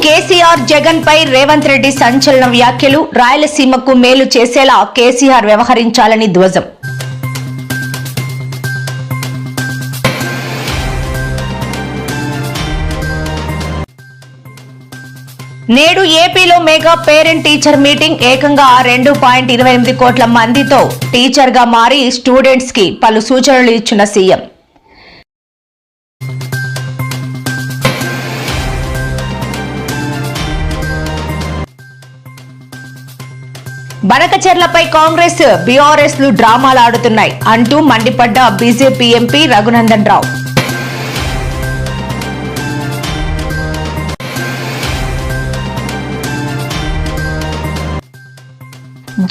కేసీఆర్ జగన్ పై రేవంత్ రెడ్డి సంచలన వ్యాఖ్యలు. రాయలసీమకు మేలు చేసేలా కేసీఆర్ వ్యవహరించాలని ధ్వజం. నేడు ఏపీలో మెగా పేరెంట్ టీచర్ మీటింగ్. ఏకంగా 2.28 కోట్ల మందితో టీచర్ గా మారి స్టూడెంట్స్ కి పలు సూచనలు ఇచ్చిన సీఎం. బనకచెర్లపై కాంగ్రెస్ బీఆర్ఎస్ లు డ్రామాలాడుతున్నాయి అంటూ మండిపడ్డ బీజేపీ ఎంపీ రఘునందన్ రావు.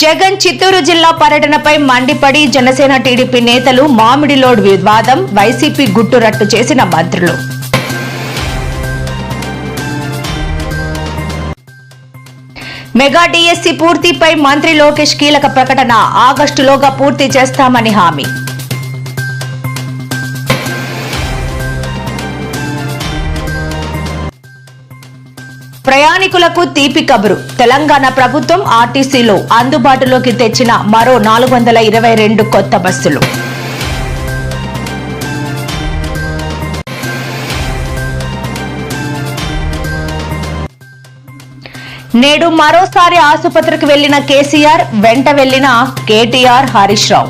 జగన్ చిత్తూరు జిల్లా పర్యటనపై మండిపడి జనసేన టీడీపీ నేతలు. మామిడిలోడ్ వివాదం వైసీపీ గుట్టురట్టు చేసిన మంత్రులు. మెగా డిఎస్సి పూర్తిపై మంత్రి లోకేష్ కీలక ప్రకటన. ఆగస్టులోగా పూర్తి చేస్తామని హామీ. ప్రయాణికులకు తీపి కబురు. తెలంగాణ ప్రభుత్వం ఆర్టీసీలో అందుబాటులోకి తెచ్చిన మరో 422 కొత్త బస్సులు. నేడు మరోసారి ఆసుపత్రికి వెళ్లిన కేసీఆర్, వెంట వెళ్లిన కేటీఆర్, హరీష్ రావు.